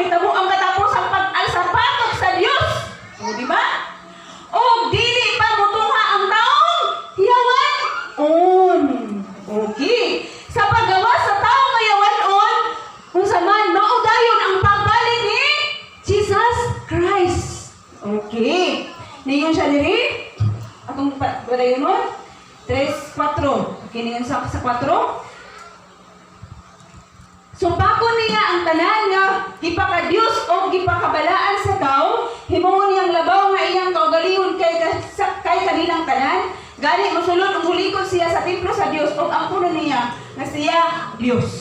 mahitabo ang katapusang pag-alsapatok sa Dios. O di ba? O dili pa mutuha ang taong hiyawan on. Okay. Sa paggawa sa taong hiyawan on, kung saman maudayon ang pagbalik ni Jesus Christ. Okay. Niyon siya diri. Akong padayon mo. 3:4. Okay, niyon sa 4. Sumpakon niya ang tanan nga gipaka-Dios o gipakabalaan sa tao, himuon niyang labaw nga iyang kaugalingon kay kanilang tanan, gani mosulod ug mulikod siya sa templo sa Dios ug angkunon niya nga siya Dios.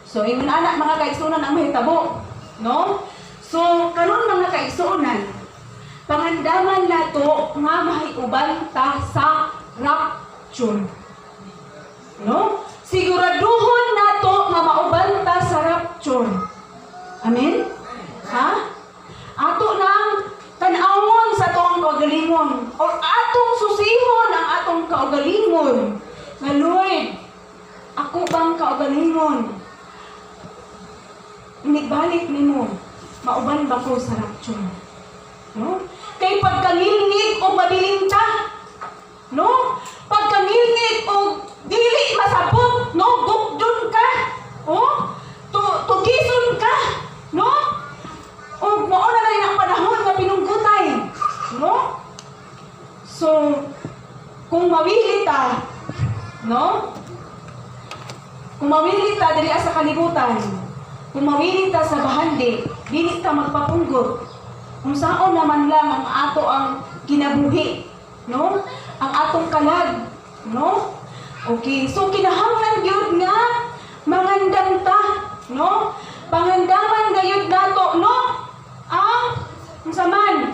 So ingon anak mga kaigsunan ang mahitabo, no? So karon mga kaigsunan, pangandaman nato nga mahiuban ta sa rapture. No? Siguraduhon nato nga mauban ta sa rapture. Amen? Ha? Ato nang tan-awon sa atong kaugalingon o atong susihon ang atong kaugalingon. Nga Lord, ako bang kaugalingon? Inibalik nimo, mauban ba ko sa rapture? No? Kay pagkangilngig o mabilinta, no? Pagkangilngig o dili masabot, no? Gugdon ka, oh? Tugison ka, no? O mauna na rin ang panahon na pinunggutay, no? So, kung mawili ta, no? Kung mawili ta dali sa kalibutan, kung mawili ta sa bahandi, dili ta magpapunggot. Kung saan naman lang ang ato ang kinabuhi, no? Ang atong kalag, no? Okay, so kinahanglan gyud nga mangandam ta, no? Pangandaman gayud nato, no? Kung saman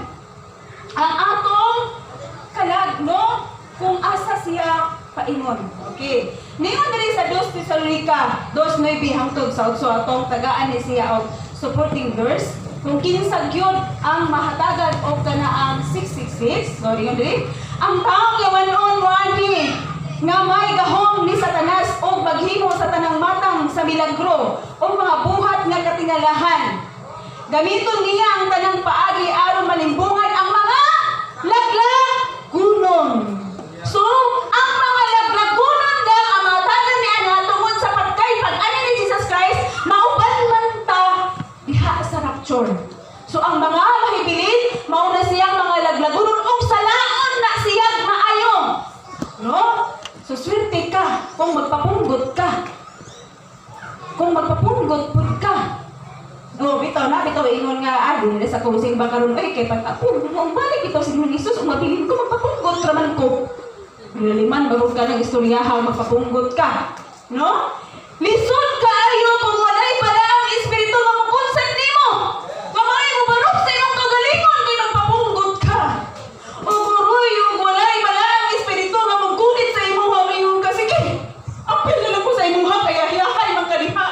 ang atong kalag, no? Kung asa siya paingon. Okay. Niyon diri sa 2 Tesalonica 2:9 hangtod sa 8 atong tagaan ni siya og supporting verse. Kung kinsa gyud ang mahatagan og kanaang 666, so diyon diri, ang taong yawanon mo ani nga may gahom ni Satanas og maghimo sa tanang matang sa milagro o mga buhat nga katingalahan. Gamiton niya ang tanang paagi aron malimbungan ang mga laglagunon. So, ang mga laglagunon lang ang mahatagan ni ana tungod sa pagkay pag-ani ni Jesus Christ, mauban man ta diha sa rapture. So ang mga mahibilin, mauna siyang mga laglagunon o salaon na siyang maayo. No? So swerte ka kung magpapunggot ka. Kung magpapunggot pud ka. No, bitaw ingon nga adi sa kusing ba karon ay kay pag ako balik bitaw si Jesus umabilin ko magpapunggot raman ko. Niliman bagod ka ng istoryahan magpapunggot ka. No? Lisod kaayo kung walay pala ang espiritu nga mukonsent nimo. Kamay mo barok sa imong kagalingon kay magpapunggot ka. O guroy ug walay pala ang espiritu nga muggunit sa imong mayon ka sige. Apil na lang ko sa imong kaya hiyahay man kaliha.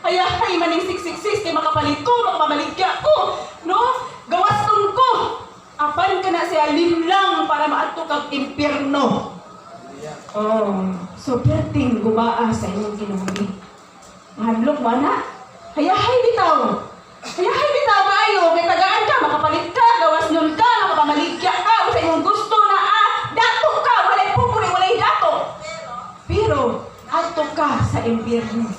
Hiyahay man ning 666 kay makapalit ko, makamaligya ko. No? Gawaston ko. Apan ka na siya limlang para maadto kag impyerno. Oh, so perting gumaa sa inyong kinabuhi. Mahadlok mo na. Hayahay bitaw. Hayahay bitaw maayo. Kay tagaan ka, makapalit ka, gawas nun ka, makapamaligya ka, o sa inyong gusto na dato ka, walay pupuri, walay dato. Pero, ato ka sa impyerno.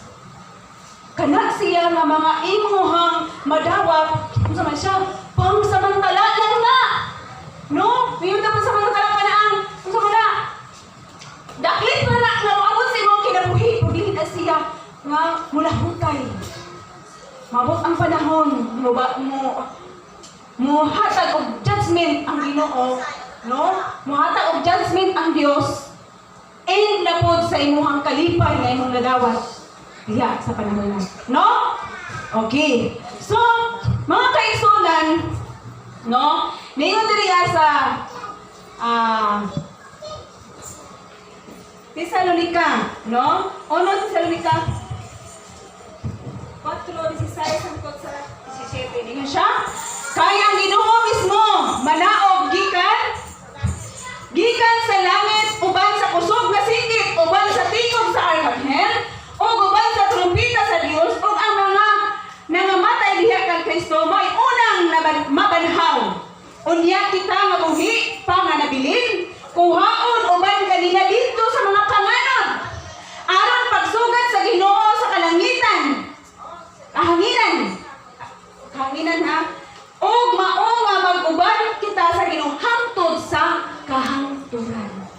Kana siya nga mga imuhang madawat, kung sa man siya, pangsamantala lang na. No? Ngayon na pangsamantala ka na kung sa man daklit na naabot sa imong kinabuhi, kung dili na siya nga mula hukay. Mabot ang panahon, mo hatag og judgment ang Ginoo, no? Mo hatag og judgment ang Dios. And na pod sa imong kalipay nga imong nadawat diha sa panahon na, no? Okay. So, mga kaigsunan, no? Ningon diri sa Tesalonica, no? Ono Tesalonica 4:16 hangtod sa 17. Ningon siya? Kaya ang Ginoo mismo manaog gikan sa langit uban sa kusog na singit uban sa tingog sa arkanghel o uban sa trumpeta sa Dios ug ang mga nangamat Unya kita mabuhi pa nga nabilin. Kuhaon uban kanina dito sa mga panganon. Aron pagsugat sa Ginoo sa kalangitan. Kahanginan ha. Og mao nga mag-uban kita sa Ginoo hangtod sa kahangturan.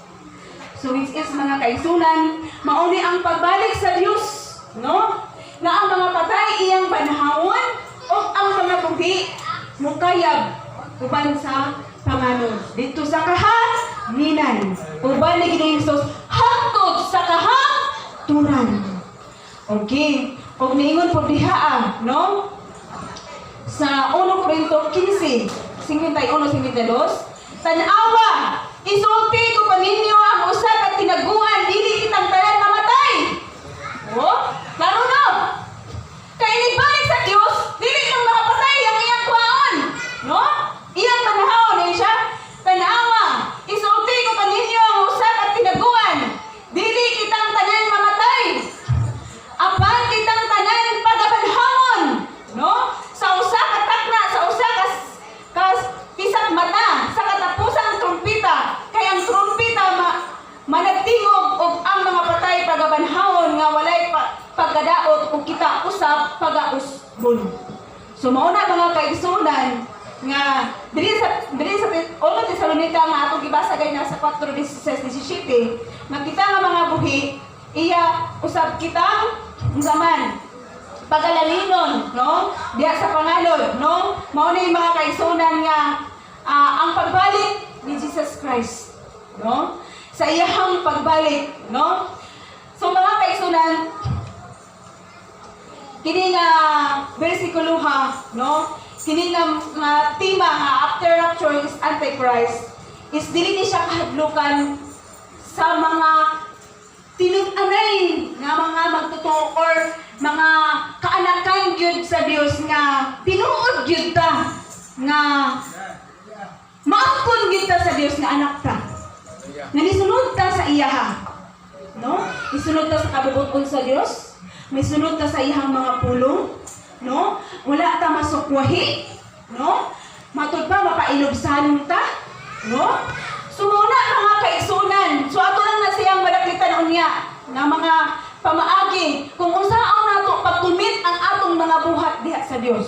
So which is mga kaigsunan, mauni ang pagbalik sa Dios, no? Na ang mga patay iyang banhawon o ang mga buhi mukayab uban sa panganon. Dito sa kahanginan, uban ni Ginoong Hesus hangtod sa kahangturan. Okay, og niingon po diha, no? Sa 1 Korinto 15, 51-52, tan-awa, isulti ko pa ninyo ang usa ka tinaguan, dili kitang tanan mamatay. Oh, klaro no? Kaya inibalik sa Diyos, dili lang makapatay ang iyang kuhaon. No? Iyang panahon eh siya. Tan-awa, isulti ko pa ninyo ang usa ka tinaguan, dili kitang tanan mamatay. Apan kitang tanan pagabanhawon. No? Sa usa ka takna, sa usa ka pisat mata, sa katapusang trumpita, kay ang trumpita managtingog og ang mga patay pagabanhawon nga walay pagkadaot ug kita usab pagausbon. So mao na mga kaigsunan nga diri sa 1 Tesalonica nga atong gibasa gay na sa 4:16-17, makita nga mga buhi iya usab kita zaman pagalalinon, no? Diya sa pangalod, no? Mao na yung mga kaigsunan nga ang pagbalik ni Jesus Christ, no? Sa iyang pagbalik, no? So mga kaigsunan, kini nga bersikulo ha, no? Kini nga tema nga after rapture is Antichrist is dili ni siya kahadlukan sa mga tinug-anay nga mga magtotoo or mga kaanakan gyud sa Dios nga tinuod gyud ta nga maangkon gyud ta sa Dios nga anak ta. Nga nisunod ta sa iyaha. No? Nisunod ta sa kabubuton sa Dios. May sunod ta sa iyang mga pulong. No? Wala ta masukwahi. No? Matud pa mapailubsanon ta. No? Sumuna mga kaigsunan. So ato lang na siyang madaklitan unya nga mga pamaagi kung unsaon nato pagtumit ang atong mga buhat diha sa Dios.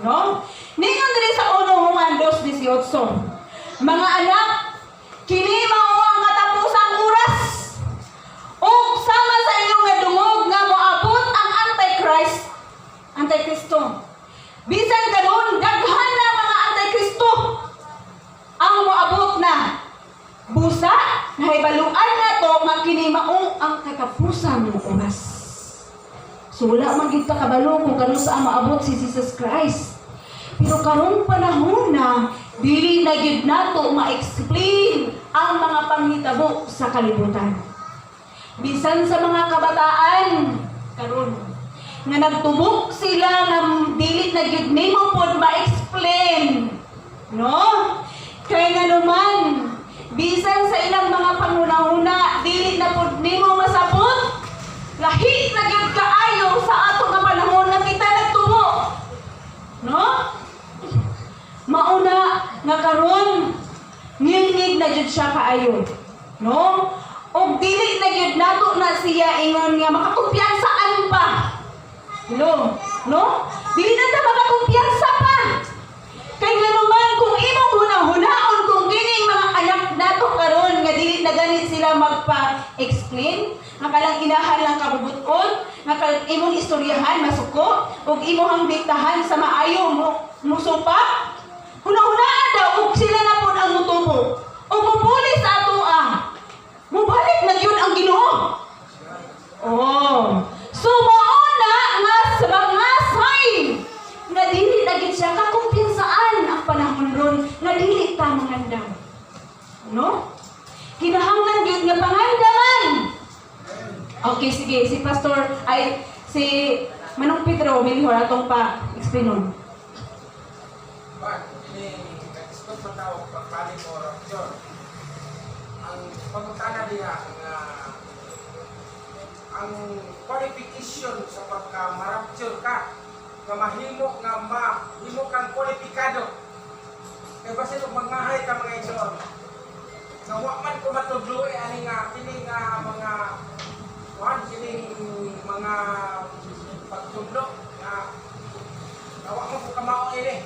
No? Ningon diri sa 1 Juan 2:18. Mga anak, kini mao ang katapusang oras. Ug sama sa inyong nga dungog nga moabot ang Antikristo. Bisan karon daghan na mga Antikristo ang moabot na. Busa, nahibaluan na to, makini mao ang katapusang oras. So wala man gid kabalo kung kano sa maabot si Jesus Christ. Pero karong panahon na, dili na gid nato ma-explain ang mga panghitabo sa kalibutan. Bisan sa mga kabataan karon nga nagtubok sila nga dili na gid nimo pod ma-explain. No? Kaya nga naman, bisan sa ilang mga pangunahuna, dili na pod nimo masabot. Lahi na gyud kaayo sa ato nga panahon nga kita nagtubo. No? Mauna nga karon ngilngig na gyud siya kaayo. No? Og dili na gyud nato na siya ingon nga makakumpiyansaan pa. Hello? No? Dili na ta makakumpiyansa pa. Kay nga naman kung imong hunahunahon kung kining mga anak nato karon nga dili na ganit sila magpa-explain, nakalang inahan lang kabubuton, nakalang imong istoryahan masuko, ug imong diktahan sa maayo mo supa. Hunahunaan daw ug sila na pud ang mutubo. Ug mupuli sa atoa. Mubalik na yun ang Ginoo. Oh. So mao na nga sa mga sign nga dili na gid siya kakumpiyansaan ang panahon ron nga dili ta mangandaw. No? Kinahanglan gyud nga pangandaman. Okay, sige, si Pastor ay si Manong Pedro milihor atong pa explainon. Expert man daw pagbalik o rapture. Ang pagkutana niya ang qualification sa pagka-marapture ka nga mahimo kang kwalipikado Kaya basta nung magmahay ka mga igsoon, nawa man ko matudloy ani nga kini nga mga mga pagtudlo nga nawa mo ko kamao ini.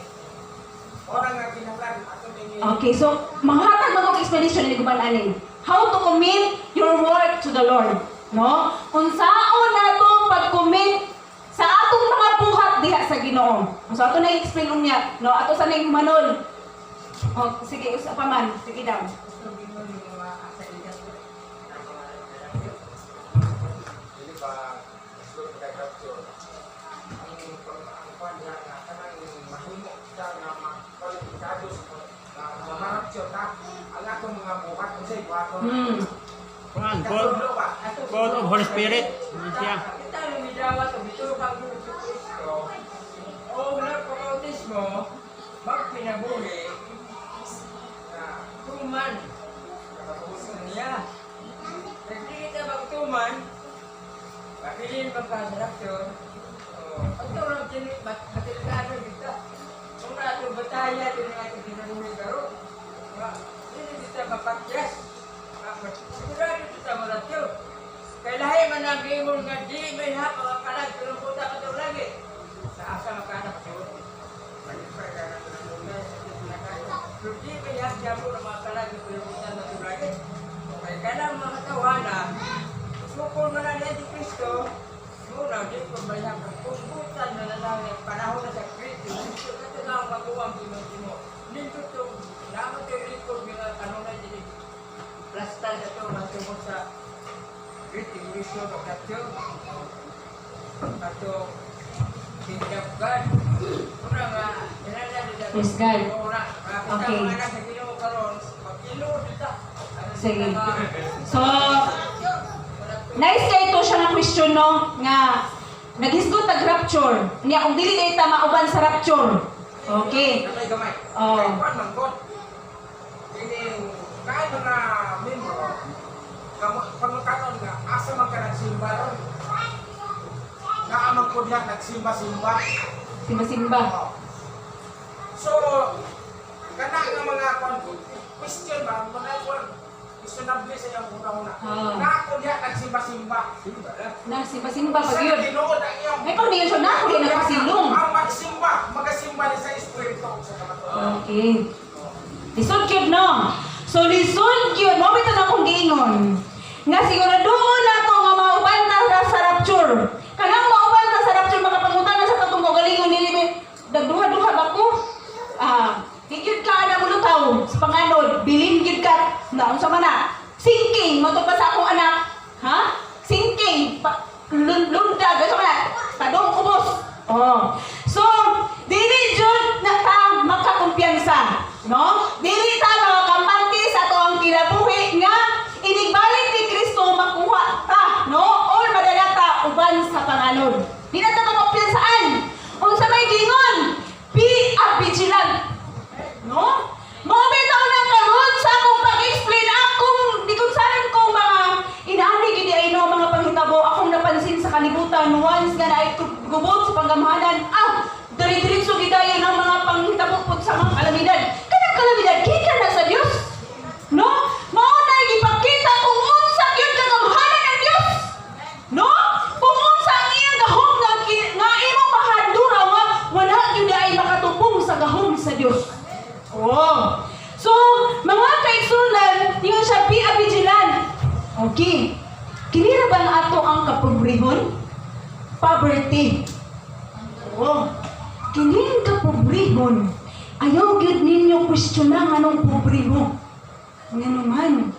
Ora nga kinahanglan ato dinhi. Okay, so manghatag magong explanation ni guban aning. How to commit your work to the Lord, no? Kung saon nato pag-commit sa atong mga buhat diha sa Ginoo. So ato na i-explain niya, no? Ato sa ning manon. Oh, sige, usa pa man. Sige daw. Dili ba slow ka capture. Ang kwan niya nga kanang mahimo siya nga makwalipikado na ma-capture ta ang atong mga buhat unsay buhaton. Kuan, God of Holy Spirit. Ano siya? Kita lumidawa sa biturang Diyos sa Kristo o nagpakautismo magpinabuhi na tuman niya. Nagdi kita magtuman pagpilin magkasaraksyon at ito lang matilkado kita. Kung nato bataya din ang ating pinabuhi karo hindi kita mapakyas. Sigurado kita maratyo. Kaya lahi man ang gimol nga di may hapa ang kalag pero puta ka ito lagi. Sa asa makanak ko. Malipay ka na ito ng muna sa pinakayo. Pero di may hapa jamo ng mga kalag pero puta na ito lagi. Kaya ka lang mga tawana. Sukul man ang Yesu Cristo. Muna di ko may hapa. Kung puta na nangyay panahon na sa Cristo. Cristo ka ito na ang maguwang timo-timo. Nito ito. Naman ito ito mga kanunay din. Plastal ito matungkol sa greeting mission of that church. Ato kingdom of God. Una nga, Yes, God. Okay. Mga anak sa Ginoo karon, mag-ilo dito. Sige. So, nice kay ito siya nga question, no? Nga, naghisgot tag rapture. Niya, kung dili kayo mauban sa rapture. Okay. Gamay gamay. Oh. Kay kwan man god. Ini kay mga membro pangutanon nga asa man ka nagsimba ron. Naamang ko diha nagsimba-simba. Simba-simba. So, kana nga mga question ba, mga word, questionable sa iyong una-una. Na ako diha nagsimba-simba. Na, simba-simba pag Sa yun. tinuod ang iyong... May pag-mention na ako, di na nakasilong. Ang magsimba, magasimba ni sa Espiritu sa kamatuan. Okay. Lisod cute, no? So, lisod cute. Mo bito na akong giingon. Nga siguraduon na ako nga mauban na sa rapture. Kanang mauban na sa rapture, mga pangutan na sa tatong kagalingon nili. Dagduha-duha ba ko? Higit ka na mulutaw sa panganod. Bilin gid ka. Naon sa mana? Sinking. Matod pa sa akong anak. Ha? Sinking. Lundag. Sa mana? Tadong ubos. Oh. So, dili jud na ta makakumpiyansa. No? Dili ta mga kampante sa ato ang kinabuhi nga inigbalik ni Kristo makuha ta, no? Or madala ta uban sa panganod. Di na ta makumpiyansaan. Unsa may gingon? Be vigilant. No? Mga bitaw na karon sa akong pag-explain akong di kung saan kong mga inaani gid ay no mga panghitabo akong napansin sa kalibutan once nga naay gubot sa panggamhanan. Diri-diretso gidayon ang mga panghitabo pud sa mga kalamidad. Kanang kalamidad kita na sa Dios. No? Mao na gipakita kung unsa gyud kagamhanan ng Dios. No? Kung unsa ang iyang gahom nga imong mahadura nga wala gyud ay makatupong sa gahom sa Dios. Oh. So, mga kaigsunan, yung siya be vigilant. Okay. Kinira ba na ato ang kapobrehon? Poverty. Oh. Kining kapobrehon. Ayaw gyud ninyo questionan anong pobrehon. Nga naman.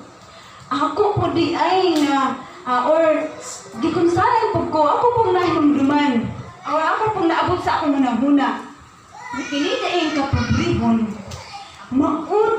Ako po di ay nga or di kung saan po ko, ako pong nahimduman. Or ako pong naabot sa akong hunahuna. Kinita ang kapobrehon.